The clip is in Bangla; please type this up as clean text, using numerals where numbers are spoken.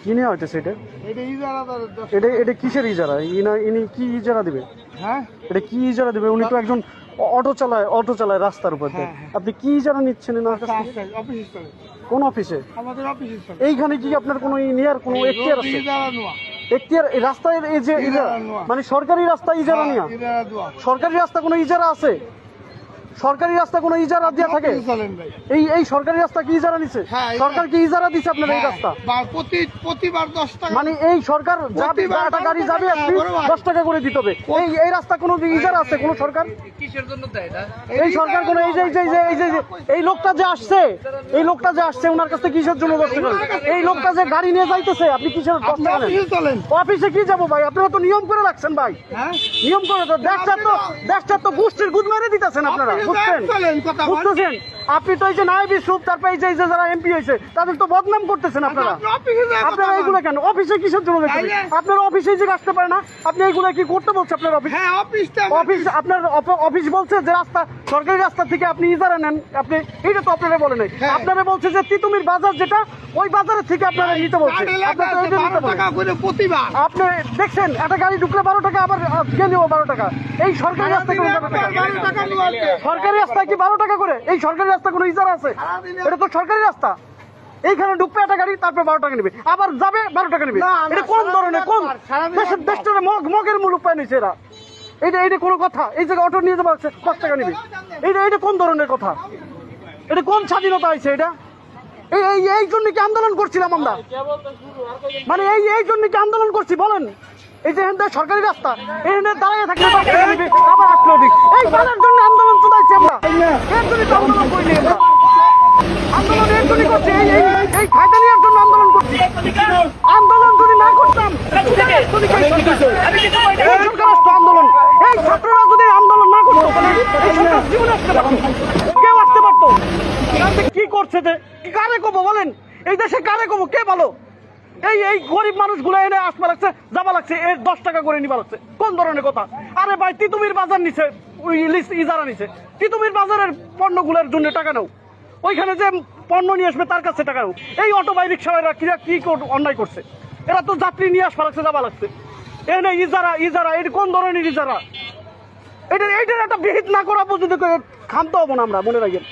কি নেওয়া হইতেছে এটা? এটা ইজারা এটা কিসের ইজারা? ইনি কি ইজারা দিবে? হ্যাঁ, এটা কি ইজারা দিবে? উনি তো একজন অটো চালায় রাস্তার উপর দিয়ে। আপনি কি ইজারা নিচ্ছেন এনার কাছ থেকে? অফিস চলে, কোন অফিসে? আমাদের অফিসে চলে। এইখানে কি আপনার কোনো নেওয়ার কোনো এখতিয়ার আছে? ইজারা নেওয়া, এখতিয়ার এই রাস্তায় এই যে ইজারা, মানে সরকারি রাস্তা ইজারা নেওয়া? ইজারা দেওয়া। সরকারি রাস্তা কোনো ইজারা আছে? সরকারি রাস্তা কোনো ইজারা দেওয়া থাকে? অফিসে চলেন ভাই। এই সরকারি রাস্তা কি ইজারা নিছে? হ্যাঁ, সরকার কি ইজারা দিছে আপনার এই রাস্তা? প্রতিবার 10 টাকা, মানে এই সরকার যাবে, একটা গাড়ি যাবে আপনি 10 টাকা করে দিতে হবে। এই রাস্তা কোনো ইজারা আছে কোনো সরকার? কিসের জন্য দেয় এটা? এই সরকার কোনো এই লোকটা যে আসছে, ওনার কাছে কিসের জন্য 10 টাকা? এই লোকটা যে গাড়ি নিয়ে যাইতেছে, আপনি কিসের 10 টাকা নেন? অফিসে চলেন। অফিসে কি যাবো ভাই? আপনারা তো নিয়ম করে রাখছেন ভাই। হ্যাঁ, নিয়ম করে তো দেখছেন তো গোষ্ঠীর গুদ মেরে দিতেছেন আপনারা, বুঝছেন? চলেন কথা বল। বুঝতেছেন? আপনি তো এই যে নায়েব ইউসুফ, তারপরে এই যে যারা এমপি হয়েছে তাদের তো বদনাম করতেছেন আপনারা। অফিসে যাই কথা আপনারা বল। এইগুলো কেন অফিসে কিসের জন্য গেছেন? আপনার অফিসে যে আসতে পারে না, আপনি এইগুলো কি করতে বলছে আপনার অফিস? হ্যাঁ, অফিসটা আপনার অফিস বলছে যে রাস্তা সরকারি রাস্তা থেকে আপনি ইজারা নেন, আপনি এটা তো আপনারা বলে নাই। হ্যাঁ। আপনারা বলছে যে তিতুমির বাজার যেটা, ওই বাজারের থেকে আপনারা নিতে বলছে। কার্ড এলাকা আপনারা তো আছে, এটা নিতে 12 বলেন। টাকা করে প্রতিবার। আপনি দেখছেন একটা গাড়ি ঢুকলে 12 টাকা, আবার গেলেও 12 টাকা। এই সরকারি রাস্তায় কোনো 12 টাকা? 12 টাকা নিয়ে সরকারি রাস্তায় কি 12 টাকা করে? এই সরকারি রাস্তা কোনো ইজারা আছে? এটা তো সরকারি রাস্তা। এইখানে ঢুকবে একটা গাড়ি, তারপরে 12 টাকা নেবে, আবার যাবে 12 টাকা নেবে। না, এটা কোন ধরনের, কোন সারাদিন দেশটার মগের মূল্য পায় নিছে এরা? এটা কোনো কথা? এই জায়গায় অটো নিয়ে যাবো 10 টাকা নেবে, এটা কোন ধরনের কথা? এটা কোন স্বাধীনতা আছে এটা? এই জন্য কি আন্দোলন করছিলাম আমরা? মানে এই জন্য কি আন্দোলন করছি বলেন? এই যে এখানটা সরকারি রাস্তা, এখানে দাঁড়িয়ে থাকলে 10 টাকা নেবে, আবার 8 টাকা। এই কাজের জন্য আন্দোলন চলাইছি আমরা, এর জন্য তো আন্দোলন করিনি আমরা। আন্দোলন এর জন্য করছি, এই ফায়দা নেওয়ার জন্য আন্দোলন করছি। আন্দোলন যদি না করতাম, এই সরকার আসতো আন্দোলন, এই ছাত্ররা যদি আন্দোলন না করতো, তাহলে এই সরকার জীবনে আসতে পারতো, কেউ আসতে পারতো? কি করছে যে কারে কবো বলেন? এই দেশে কারে কবো? কে ভালো? এই গরিব মানুষগুলো এনে আসবা লাগছে, যাবা লাগছে, এর 10 টাকা করে নিবা লাগছে। কোন ধরনের কথা? আরে ভাই, তিতুমির বাজার নিছে, ইজারা নিছে, তিতুমির বাজারের পণ্যগুলোর জন্য টাকা নাও, ওইখানে যে পণ্য নিয়ে আসবে তার কাছে টাকা নাও। এই অটো বাই রিক্সাওয়ালা কি অন্যায় করছে? এরা তো যাত্রী নিয়ে আসবা লাগছে, যাবা লাগছে। এনে ইজারা এটা কোন ধরনের ইজারা? এইটার একটা বিহিত না করা পর্যন্ত ক্ষান্ত হবো না আমরা, মনে রাখেন।